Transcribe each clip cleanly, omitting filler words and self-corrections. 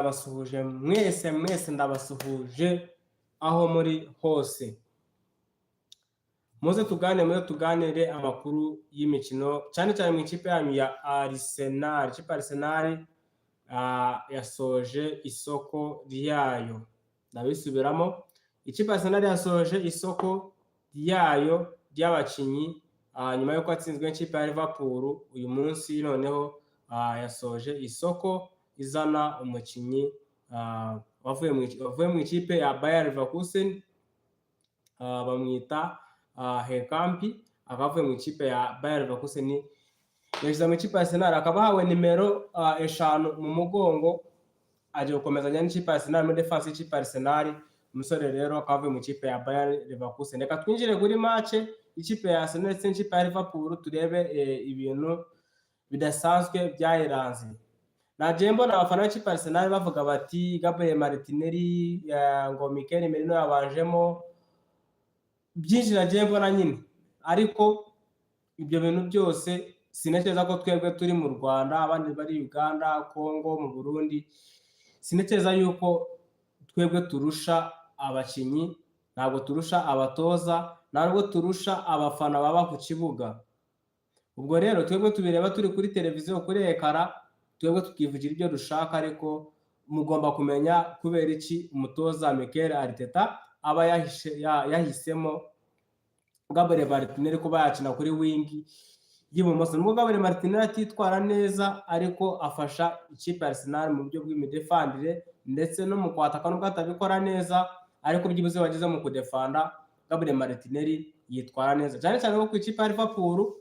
Ndabasuhuje mwese ndabasuhuje aho muri hose. Muze tuganire amakuru y'imikino cyane cyane mu ikipe yanyu ya Arsenal. Ikipe Arsenal yasoje isoko ryayo. Ndabisubiramo. Ikipe Arsenal yasoje isoko ryayo ry'abakinyi nyuma yo kwatsinzwe n'ikipe ya Liverpool uyu munsi, noneho yasoje isoko izana umukinyi wavuye mu ikipe ya Bayer Leverkusen, bamwita Henkampi, akavuye mu ikipe ya Bayer Leverkusen yashyize mu ikipe ya Arsenal, akaba hawe nimero 5 mu mugongo, aje gukomezanya n'ikipe ya Arsenal muri defense y'ikipe ya Arsenal. Umusore rero akavuye mu ikipe ya Bayer Leverkusen. Reka twinjire kuri match ikipe ya Arsenal ndetse n'ikipe ya Liverpool turebe ibintu bidasanzwe byayiranze. Nagiye mbona abafana b'ikipe ya Arsenal bavuga bati Gabriel Martinelli ngo Mikel Merino yabanjemo, byinshi nagiye mbona nyine, ariko ibyo bintu byose sintekereza ko twebwe turi mu Rwanda, abandi bari Uganda, Congo, mu Burundi, sintekereza yuko twebwe turusha abakinyi, ntabwo turusha abatoza, ntabwo turusha abafana baba ku kibuga. Ubwo rero twebwe tubireba turi kuri televiziyo, kuri ekara, twebwe tukivugira ibyo dushaka, ariko mugomba kumenya kubera iki umutoza Mikel Arteta aba yahisemo Gabriel Martinelli kuba yakina kuri wingi y'ibumoso. Nubwo Gabriel Martinelli atitwara neza, ariko afasha ikipe ya Arsenal mu buryo bw'imidefandire ndetse no mu kwataka, nubwo atabikora neza, ariko byibuze bageze mu kudefanda Gabriel Martinelli yitwara neza, cyane cyane ko ku ikipe ya Liverpool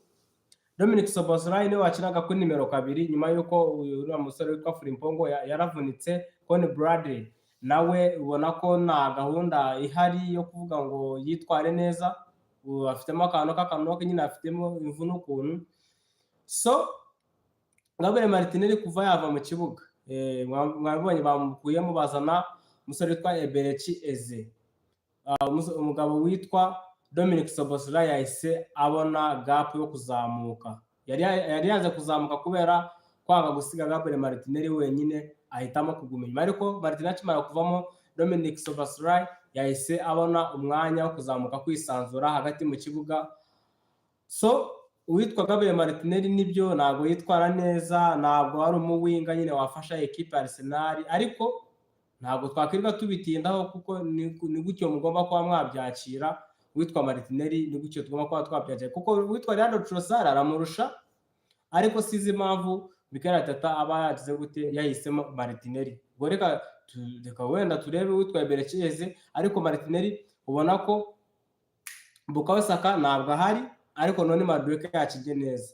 Dominic Szoboszlai niwe wakinaga kuri nimero 2 nyuma yuko uriya musore witwa Frimpong yaravunitse. Conor Bradley nawe ubona ko nta gahunda ihari yo kuvuga ngo yitware neza, afitemo akantu nyine, afitemo imvune ukuntu. So Gabriel Martinelli kuva yava mu kibuga, mwabonye bamukuyemo bazana umusore witwa Eberechi Eze. Umugabo witwa Dominic Szoboszlai yahise abona gap yo kuzamuka, yari yaje kuzamuka kubera kwanga gusiga Gabriel Martinelli wenyine, ahitamo kuguma inyuma. Ariko Martinelli akimara kuvamo, Dominic Szoboszlai yahise abona umwanya wo kuzamuka, kwisanzura hagati mu kibuga. So uwitwa Gabriel Martinelli nibyo ntabwo yitwara neza, ntabwo ari umuwinga nyine wafasha equipe Arsenal, ariko ntabwo twakwirirwa tubitindaho kuko ni gutyo mugomba kuba mwabyakira. Uwitwa Martinelli ni gutyo tugomba kuba twabyakira, kuko uwitwa Leandro Trossard aramurusha, ariko sizi impamvu Mikel Arteta aba yagize gute yahisemo Martinelli. Ubwo reka wenda turebe uwitwa Eberechi Eze, ariko Martinelli ubona ko Bukayo Saka ntabwo ahari, ariko none Madueke yakinnye neza.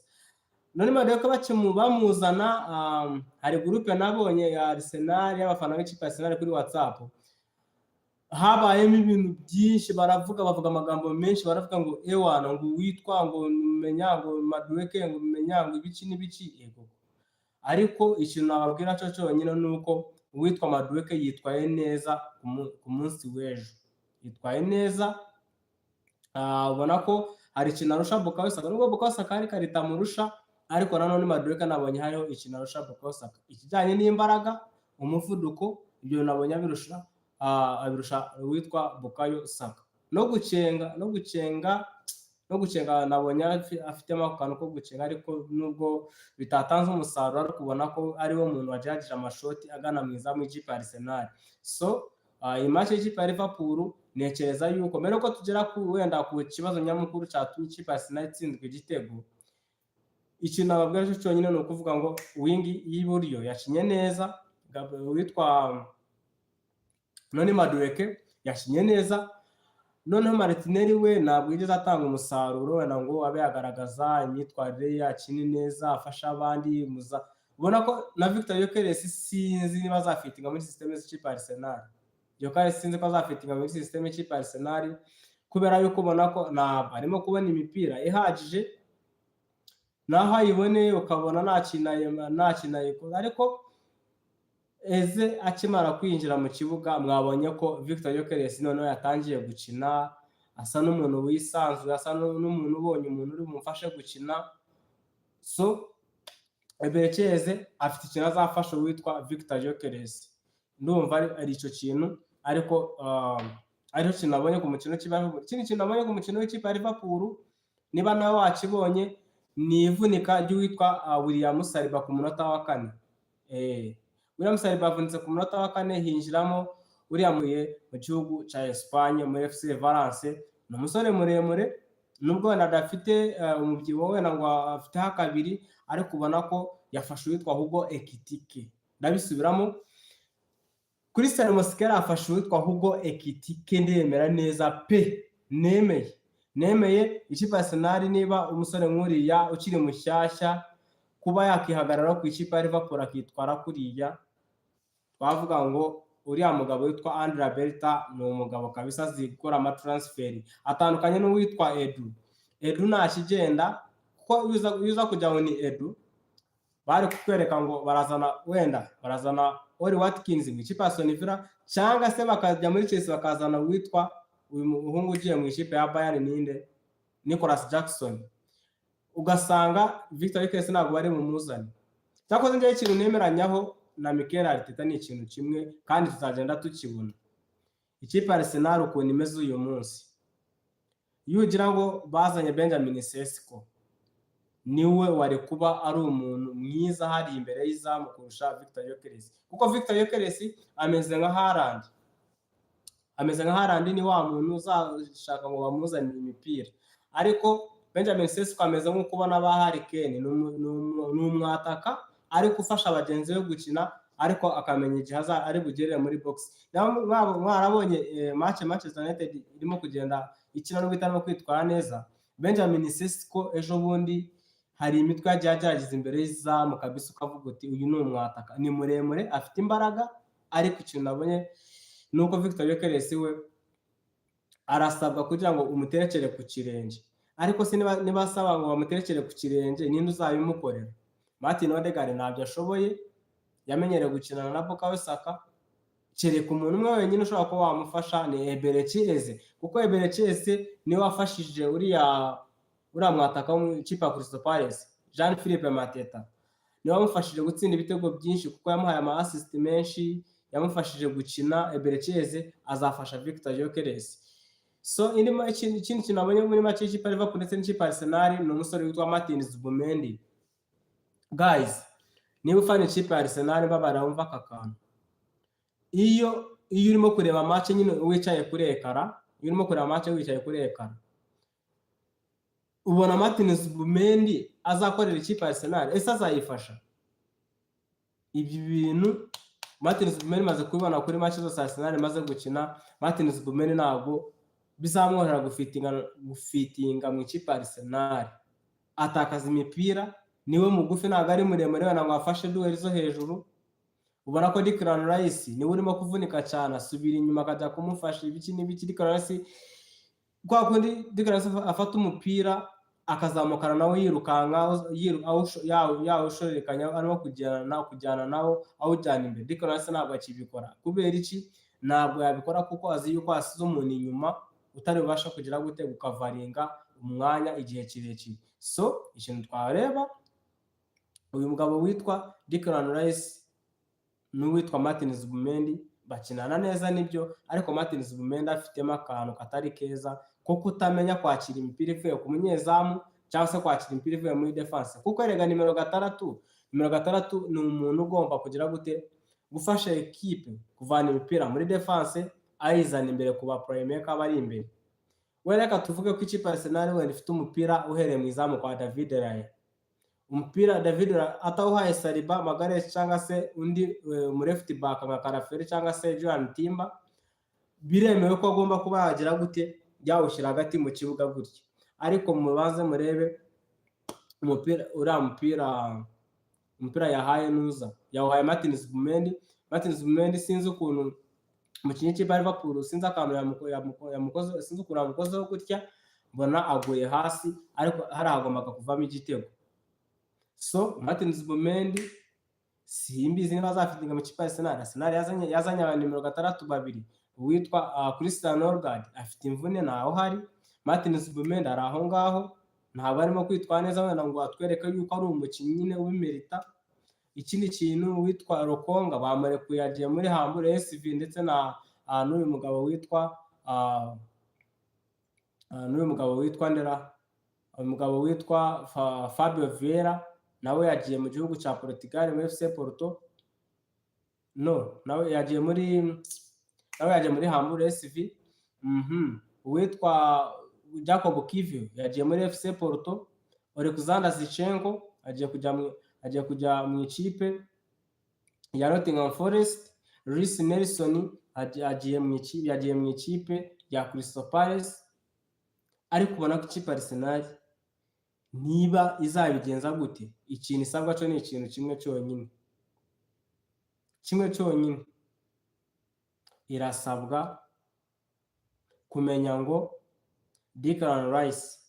None Madueke bamuzana, hari groupe nabonye ya Arsenal y'abafana b'ikipe ya Arsenal kuri WhatsApp, habayemo ibintu byinshi, bavuga amagambo menshi, baravuga ngo ewana ngo witwa ngo menya ngo Madueke ngo menya ngo ibiki n'ibiki. Yego, ariko ikintu nababwira cyo cyonyine nuko uwitwa Madueke yitwaye neza ku munsi w'ejo, yitwaye neza. Ubona ko hari ikintu arusha Bukayo Saka, nubwo Bukayo Saka ari karita murusha, ariko nanone Madueke nabonye hariho ikintu arusha Bukayo Saka, ikijyanye n'imbaraga, umuvuduko, ibyo nabonye abirusha witwa Bukayo Saka. No gucenga nabonye afitemo akantu ko gucenga, ariko nubwo bitatanze umusaruro, ariko ubona ko ariwo muntu wajagije amashoti agana mu izamu y'ikipe ya Arsenal. So iyi match y'ikipe ya Liverpool nekereza yuko mbere ko tugera wenda ku kibazo nyamukuru cyatumye ikipe ya Arsenal itsinzwe igitego, ikintu nababwira cyo cyonyine ni ukuvuga ngo wingi y'iburyo yakinye neza, witwa none Madueke yakinye neza. Noneho Martinelli we ntabwo yigeze atanga umusaruro, wenda ngo abe yagaragaza imyitwarire yakini neza, afasha abandi. Ubona ko na Victor Gyökeres sinzi niba azafitinga muri systeme z'ikipe Arsenal. Gyökeres sinzi ko azafitinga muri systeme y'ikipe Arsenal, kubera yuko ubona ko ntabwo arimo kubona imipira ihagije, naho ayibone ukabona nta kintu ayikora. Ariko Eze akimara kwinjira mu kibuga, mwabonye ko Victor Gyökeres noneho yatangiye gukina, asa n'umuntu wisanzuye, asa n'umuntu ubonye umuntu uri bumufashe gukina. So Eberechi Eze afite ikintu azafasha uwitwa Victor Gyökeres. ndumva ari ico kintu, ariko ariho kintu nabonye ku mukino w'ikipe ya Liverpool. Ikindi kintu nabonye ku mukino w'ikipe ya Liverpool, niba nawe wakibonye, ni ivunika ry'uwitwa William Saliba ku munota wa 4. William Saliba avunitse ku munota wa 4, hinjiramo uriya muye mu gihugu ca Espagne muri FC Valence. Ni umusore muremure, nubwo wenda adafite umubyibuho wenda ngo afiteho kabiri, ariko ubona ko yafashe uwitwa Hugo Ekitike. Ndabisubiramo, Christian Mosquera afashe uwitwa Hugo Ekitike, ndemera neza pe, nemeye ikipe Arsenal niba umusore nk'uriya ukiri mushyashya kuba yakihagarara ku ikipe ya Liverpool akitwara kuriya, twavuga ngo uriya mugabo witwa Andrea Berta ni umugabo kabisa zikora amatransferi, atandukanye n'uwitwa Edu ntakigenda, kuko yuza kujya ngo ni Edu bari kukwereka ngo barazana Oli Watkins mu ikipe ya Aston Villa, cyangwa se bakajya muri Chelsea bakazana witwa uyu muhungu ugiye mu ikipe ya Bayern ninde, Nicolas Jackson, ugasanga Victor Gyokeres ntabwo bari mu muzani. Cyakoze njye ikintu nemeranyaho na Mikel Arteta ni ikintu kimwe, kandi tuzagenda tukibona. Ikipe ya Arsenal ukuntu imeze uyu munsi, iyo ugira ngo bazanye Benjamin Sesko, niwe wari kuba ari umuntu mwiza hari imbere y'izamu kurusha Victor Gyokeres, kuko Victor Gyokeres ameze nka Haaland, ni wa muntu uzashaka ngo bamuzanire imipira, ariko Benjamin Sesko ameze nk'uko ubona ba Harry Kane, ni umwataka ariko ufasha abagenzi be gukina, ariko akamenya igihe ari bugerere muri box. Mwarabonye Manchester United irimo kugenda ikina no guhitamo kwitwara neza. Benjamin Sesko ejo bundi hari imitwe yagiye agerageza imbere y'izamu kabisa, ukavuga uti uyu ni umwataka, ni muremure, afite imbaraga, ariko ikintu nabonye nuko Victor Gyokeres we arasabwa kugira ngo umuterekere ku kirenge, ariko se niba asaba ngo bamuterekere ku kirenge, ninde uzabimukorera? Martin Odegaard ntabyo ashoboye, yamenyereye gukinana na Bukayo Saka, kereka umuntu umwe wenyine ushobora kuba wamufasha ni Eberechi Eze, kuko Eberechi Eze niwe wafashije uriya mwataka w'ikipe ya Crystal Palace Jean-Philippe Mateta, niwe wamufashije gutsinda ibitego byinshi kuko yamuhaye ama assist menshi, yamufashije gukina. Eberechi Eze azafasha Victor Gyokeres. So ikindi kintu nabonye muri make y'ikipe ya Liverpool ndetse n'ikipe ya Arsenal ni umusore witwa Martin Zubimendi. Guys, niba ufana ikipe ya Arsenal babara wumva aka kantu, iyo urimo kureba match nyine wicaye kuri ekara, ubona Martin Zubimendi azakorera ikipe ya Arsenal, ese azayifasha? Ibi bintu Martin Zubimendi maze kubibona kuri match zose Arsenal maze gukina, Martin Zubimendi ntabwo bizamworohera gufitinga mu ikipe ya Arsenal. Atakaza imipira, niwe mugufi, ntabwo ari muremure ngo afashe duel zo hejuru. Ubona ko Declan Rice niwe urimo kuvunika cyane, asubira inyuma akajya kumufasha ibiki n'ibiki. Declan Rice kwa kundi Declan Rice afata umupira akazamukana nawe yirukanka, yawushorekanya arimo kujyana nawo awujyana imbere. Declan Rice ntabwo akibikora. Kubera iki? Ntabwo yabikora kuko azi yuko asize umuntu inyuma utari bubasha kugira gute gukavaringa umwanya igihe kirekire. So ikintu twareba, uyu mugabo witwa Declan Rice n'uwitwa Martin Zubimendi bakinana neza nibyo, ariko Martin Zubimendi afitemo akantu katari keza ko kutamenya kwakira imipira ivuye ku munyezamu cyangwa se kwakira imipira ivuye muri defense, kuko erega nimero 6 ni umuntu ugomba kugira gute gufasha equipe kuvana imipira muri defense ayizana imbere ku ba playmaker bari imbere. Reka tuvuge ko ikipe ya Arsenal wenda ifite umupira uhereye mu izamu kwa David Raya, umupira David Raya atawuhaye Saliba, Magalhaes cyangwa se undi mu left back nka Karaferi cyangwa se Joan Timber, biremewe ko agomba kuba yagira gute yawushyira hagati mu kibuga gutya. Ariko mubaze murebe umupira yahaye Martin Zubimendi sinzi ukuntu umukinnyi w'ikipe ya Liverpool, sinzi akantu yamukoze, sinzi ukuntu yamukozeho gutya, mbona aguye hasi, ariko hari agombaga kuvamo igitego. So Martin Zubimendi simbizi niba azafitinga mu kipe ya Arsenal. Arsenal yazanye aba nimero 6 babiri, uwitwa Christian Norgard afite imvune ntaho hari, Martin Zubimendi ari aho ngaho, ntabwo arimo kwitwara neza wenda ngo atwereke yuko ari umukinnyi nyine ubimerita. ikindi kintu witwa Rokonga bamurekuye yagiye muri Hambure SV ndetse na n'uyu mugabo witwa Ndera, umugabo witwa Fabio Vieira nawe yagiye mu gihugu cya Portugal muri FC Porto. nawe yagiye muri Hambure SV. Uwitwa Jacob Kivior yagiye muri FC Porto. Alexander Zinchenko agiye kujya mu ikipe ya Nottingham Forest. Reece Nelson yagiye mu ikipe ya Crystal Palace. Ariko ubona ko ikipe Arsenal niba izabigenza gute, ikintu isabwa cyo ni ikintu kimwe cyonyine, irasabwa kumenya ngo Declan Rice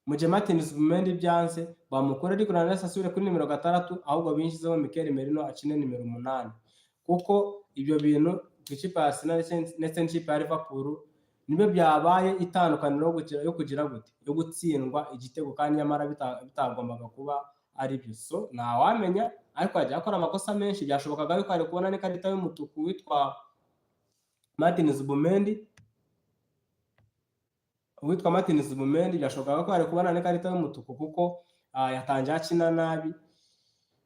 mu gihe Martin Zubimendi byanze bamukora Declan Rice asubire kuri nimero 6, ahubwo binjizeho Mikel Merino akine nimero 8, kuko ibyo bintu ikipe ya Arsenal ndetse n'ikipe ya Liverpool nibe byabaye itandukaniro yo kugira gute, yo gutsindwa igitego kandi nyamara bitagombaga kuba ari byo. So ntawamenya, ariko ajya akora amakosa menshi. Byashobokaga yuko ari kubona n'ikarita y'umutuku witwa Martin Zubimendi, byashobokaga ko ari kubona n'ikarita y'umutuku kuko yatangiye akina nabi.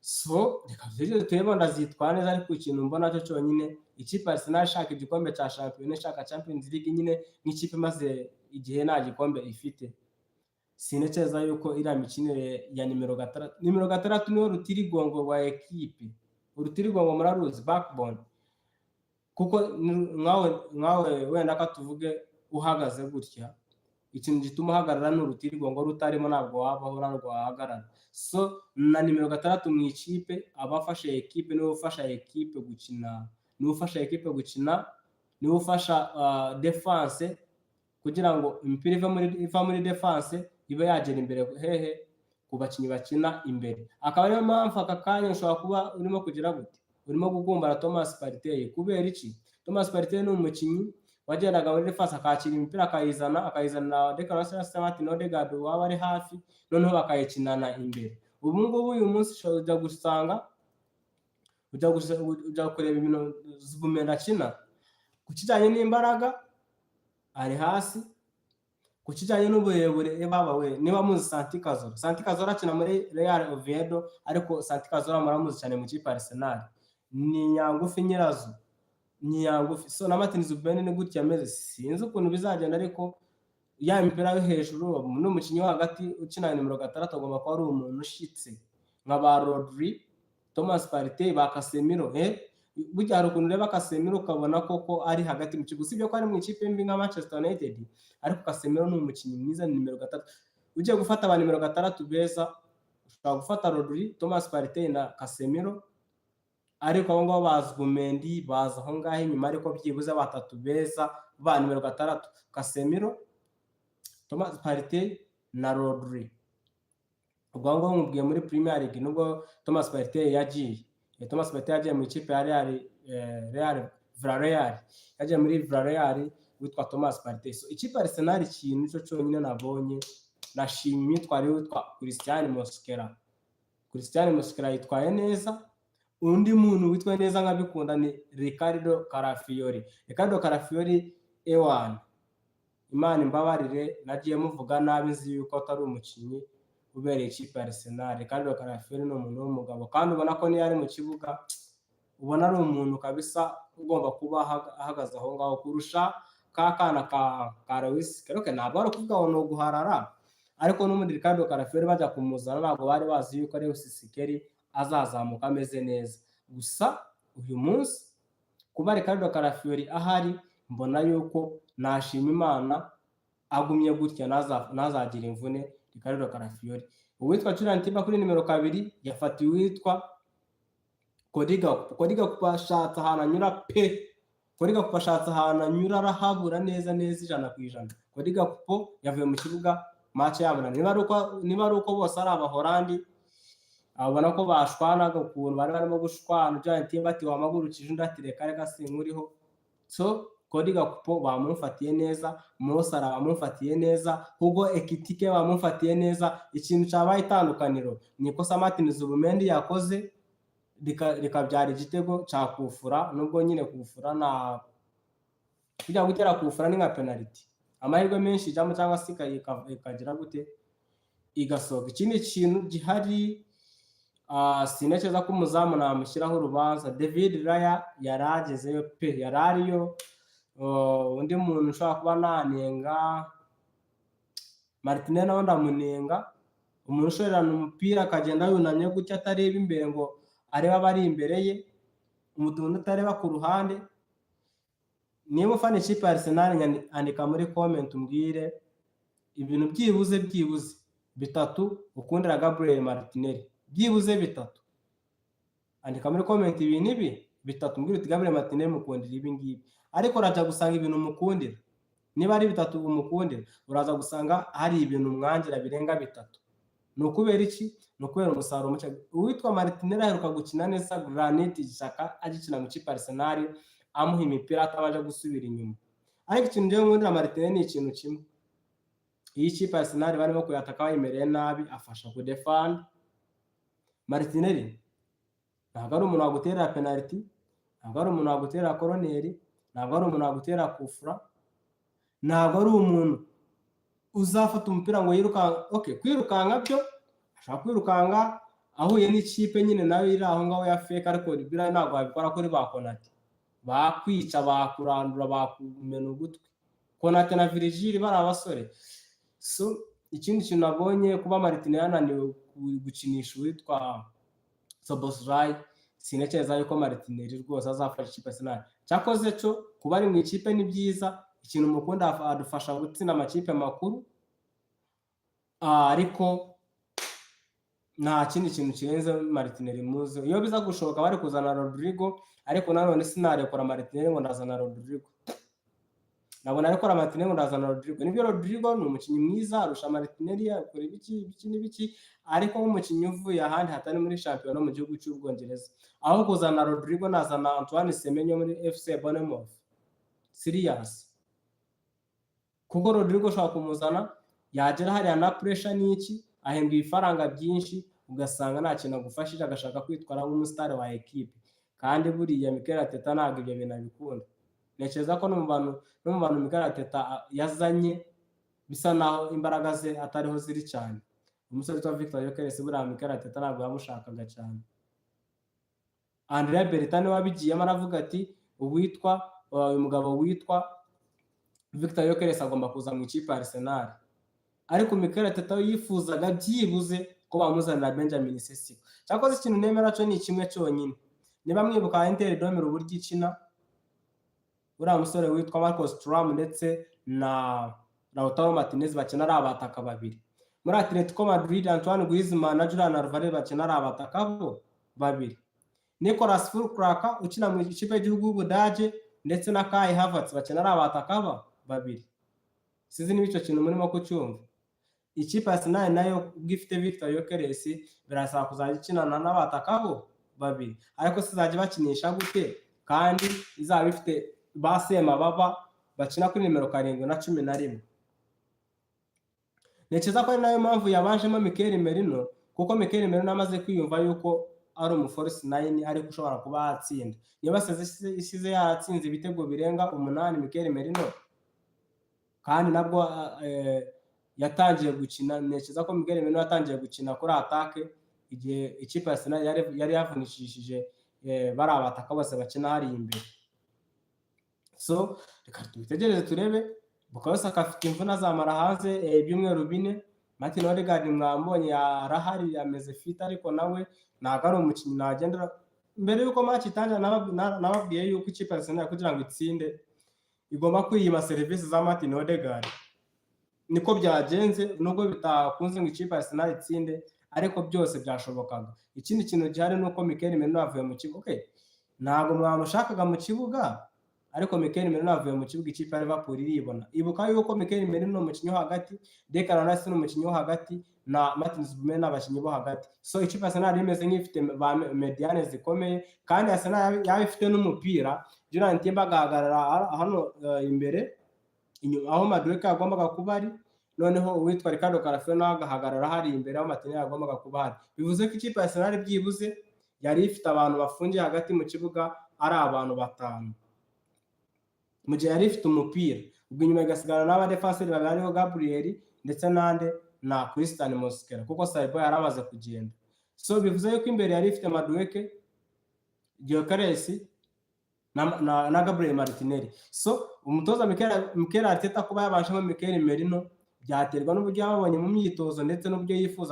So reka turebe ndazitwara neza, ariko ikintu mbona cyo cyonyine ikipe Arsenal ishaka igikombe cya Champions, ishaka Champions League nyine nk'ikipe maze igihe nta gikombe ifite. Sineceza yuko iriya mikinire ya nimero 6 niyo rutirigongo rwa ekipe. Urutirigongo muraruzi, backbone, kuko nkawe wenda ka tuvuge uhagaze gutya, ikintu gituma uhagarara n'urutirigongo rutarimo ntabwo wabaho narwo wahagarara. So na nimero 6 mu ikipe abafashe ekipe niwe ufasha ekipe gukina, niwe ufasha defense kugira ngo imipira iva muri defense ibe yagera imbere hehe ku bakinnyi bakina imbere. Akaba ariyo mpamvu aka kanya ushobora kuba urimo kugira gute, urimo gukumbara Thomas Partey. Kubera iki? Thomas Partey ni umukinnyi wagendaga muri defense akakira imipira akayizana Declan Rice, Martin Odegaard waba ari hafi, noneho bakayikinana imbere. Ubu ngubu uyu munsi ujya gusanga ujya kureba ibintu Zubimendi akina, ku kijyanye n'imbaraga ari hasi, ku kijyanye n'uburebure niba muzi Santi Cazorla akina muri Real Oviedo, ariko Santi Cazorla muramuzi cyane mu kipe Arsenal, ni nyangufi nyirazo, ni nyangufi. So na Martin Zubimendi ni gutya ameze, sinzi ukuntu bizagenda, ariko ya mipira yo hejuru n'umukinnyi wo hagati ukina nimero 6 agomba kuba ari umuntu ushitse nka ba Rodri, Thomas Partey, ba Casemiro. Burya hari ukuntu ureba Casemiro ukabona koko ari hagati mu kigo, sibyo ko ari mu ikipe mbi nka Manchester United, ariko Casemiro ni umukinnyi mwiza, ni nimero 6. Ugiye gufata aba nimero 6 beza, ushobora gufata Rodri, Thomas Partey na Casemiro, ariko abo ngabo bazi Zubimendi baza aho ngaho inyuma, ariko byibuze 3 beza ba nimero 6, Casemiro, Thomas Partey na Rodri. Ubwo ngo mubwiye muri Premier League nubwo Thomas Partey yagiye mu ikipe ya Villarreal, yagiye muri Villarreal witwa Thomas Partey. So ikipe Arsenal ikintu cyo cyonyine nabonye nashimye imyitwarire witwa Christian Mosquera yitwaye neza. Undi muntu witwaye neza nkabikunda ni Ricardo Carafiori. Ewan, Imana imbabarire nagiye muvuga nabi, nzi yuko atari umukinnyi ubereye ikipe Arsenal. Ricardo Carafiori ni umuntu w'umugabo, kandi ubona ko niyo ari mu kibuga ubona ari umuntu kabisa ugomba kuba ahagaze aho ngaho kurusha ka kana ka Lewis Kelly. Ntabwo ari kuvuga ngo no guharara, ariko n'umundi Ricardo Carafiori bajya kumuzana ntabwo bari bazi yuko Lewis Kelly azazamuka ameze neza. Gusa uyu munsi kuba Ricardo Carafiori ahari, mbona yuko nashima Imana agumye gutya nazagira imvune Ricardo Carafiori. Uwitwa Julian Timber kuri nimero 2 yafatiwe witwa Kodiga kupashatse ahantu anyura arahabura neza 100%. Kodiga kupo yavuye mu kibuga match yabona. Niba ari uko bose ari Abahorandi, abona ko bashwanaga ukuntu bari barimo gushwana, Julian Timber ati wamagurukije undi ati reka sinkuriho. So Kodiga kupo bamufatiye neza, Mosara bamufatiye neza, Hugo Ekitike bamufatiye neza. Ikintu cyabaye itandukaniro ni ikosa Martin Zubimendi yakoze rikabyara igitego cya kufura, nubwo nyine kufura na kujya gutera kufura ni nka penalty, amahirwe menshi ijamo cyangwa se ikagira gute igasohoka. Ikindi kintu gihari sinekeza ko umuzamu namushyiraho urubanza. David Raya yaragezeyo pe, yarariyo. Undi muntu ushobora kuba nanenga Martinelli, nawe ndamunenga. Umuntu ushorerana umupira akagenda yunamye gutya atareba imbere ngo areba abari imbere ye, umuntu utareba ku ruhande. Niba ufana ikipe ya Arsenal andika muri comment umbwire ibintu byibuze bitatu ukundira Gabriel Martinelli, byibuze bitatu. Andika muri comment ibintu ibi bitatu umbwire uti Gabriel Martinelli mukundira ibi ngibi. Ariko uraza gusanga ibintu mukundira, niba ari bitatu umukundira, uraza gusanga hari ibintu mwangira birenga bitatu. Ni ukubera iki? Ni ukubera umusaruro muke. Uwitwa Martinelli aheruka gukina neza Granit Xhaka agikina mu kipe Arsenal, amuha imipira atabanje gusubira inyuma. Ariko ikintu ngiye nkundira Martinelli ni ikintu kimwe: iyi kipe Arsenal barimo kuyataka bayimereye nabi, afasha kudefend. Martinelli ntabwo ari umuntu wagutera penalty, ntabwo ari umuntu wagutera corner, ntabwo ari umuntu wagutera kufura, ntabwo ari umuntu uzafata umupira ngo yirukanka. Okay, kwirukanka byo ashaka kwirukanka ahuye n'ikipe nyine nawe iri aho ngaho ya fake, ariko bira ntabwo babikora kuri ba Konate, bakwica, bakurandura, bakumena ugutwi. Konate na Virgil bari abasore. So ikindi kintu nabonye kuba Martinelli yananiwe gukinisha uwitwa Szoboszlai, sinekeza yuko Martinelli rwose azafasha ikipe Arsenal. Cyakoze cyo kuba ari mu ikipe ni byiza, ikintu mukunda adufasha gutsinda amakipe makuru, ariko nta kindi kintu kirenze Martinelli muzi. Iyo biza gushoboka bari kuzana Rodrigo, ariko nanone sinarekora Martinelli ngo ndazana Rodrigo. Nabona ariko Martinelli ngo ndazana Rodrigo. Nibyo Rodrigo ni umukinnyi mwiza arusha Martinelli, akora ibiki, ariko nk'umukinnyi uvuye ahandi hatari muri shampiyona mu gihugu cy'Ubwongereza. Aho kuzana Rodrigo nazana Antoine Semenyo muri FC Bournemouth. Serious. Kuko Rodrigo ushobora kumuzana yagera hariya na pressure n'iki, ahembwa ifaranga byinshi, ugasanga nta kintu agufashije, agashaka kwitwara nk'umustar wa equipe. Kandi buriya Mikel Arteta ntabwo ibyo bintu abikunda. Ntekereza ko no mu bantu Mikel Arteta yazanye bisa naho imbaraga ze atariho ziri cyane. Umusore witwa Victor Gyökeres buriya Mikel Arteta ntabwo yamushakaga cyane. Andrea Bertane wabigiyemo aravuga ati uyu mugabo witwa Victor Gyökeres agomba kuza mu ikipe Arsenal. Ariko Mikel Arteta yifuzaga byibuze ko bamuzanira Benjamin Sesko. Cyakoze ikintu nemera cyo ni kimwe cyonyine. Niba mwibuka Inter Domero uburyo ikina, uriya musore witwa Marcus Thuram ndetse na Lautaro Martinez bakina ari abataka babiri. Muri Atletico Madrid Antoine Griezmann na Julian Alvarez bakina ari abataka babiri. Nicolas Fulkraka ukina mu ikipe y'igihugu y'Ubudage ndetse na Kai Havertz bakina ari abataka babiri. Sizi niba icyo kintu murimo kucyumva. Ikipe Arsenal nayo gifite Victor Gyökeres birasaba kuzajya ikinana n'abataka babiri. Ariko sizajya bakinisha gute kandi izaba ifite basema baba bakina kuri nimero 7 na 11. Ntekereza ko ari nayo mpamvu yabanjemo Mikel Merino, kuko Mikel Merino amaze kwiyumva yuko ari umuforce 9 ariko ushobora kuba atsinda. Niba isize yatsinze ibitego birenga 8 Mikel Merino, kandi nabwo yatangiye gukina. Ntekereza ko Mikel Merino yatangiye gukina kuri attaque igihe ikipe Arsenal yari yavunishishije bari abataka bose bakina hari imbere. So reka tutegereze turebe. Bukayo Saka afite imvune azamara hanze ibyumweru 4. Martin Odegaard mwambonye yarahari ameze fit, ariko nawe ntabwo ari umukinnyi nagendera. Mbere yuko match itangira nababwiye yuko ikipe Arsenal kugira ngo itsinde igomba kwiyima service za Martin Odegaard. Niko byagenze, nubwo bitakunze ngo ikipe Arsenal itsinde, ariko byose byashobokaga. Ikindi kintu gihari nuko Mikel Merino avuye mu kibuga. Okay, ntabwo mwamushakaga mu kibuga, ariko Mikel Merino avuye mu kibuga ikipe ya Liverpool iribona. Ibuka yuko Mikel Merino umukinnyi wo hagati, Declan Rice n'umukinnyi wo hagati, na Martin Zubimendi n'abakinnyi bo hagati. So ikipe Arsenal imeze nk'ifite mediane zikomeye, kandi Arsenal yaba ifite n'umupira. Julian Timber agahagarara hano imbere aho Madueke agombaga kuba ari, noneho uwitwa Ricardo Carafeo agahagarara hari imbere aho Martinelli agombaga kuba ari. Bivuze ko ikipe Arsenal byibuze yari ifite abantu bafungiye hagati mu kibuga ari abantu 5 mu gihe yari ifite umupira, ubwo inyuma igasigana n'abadefenseri babiri ariho Gabriel ndetse na Christian Mosquera kuko Saliba yari amaze kugenda. So bivuze yuko imbere yari ifite Madueke, Gyökeres na Gabriel Martinelli. So umutoza Mikel Arteta kuba yabashemo Mikel Merino byaterwa n'uburyo yabonye mu myitozo ndetse n'uburyo yifuza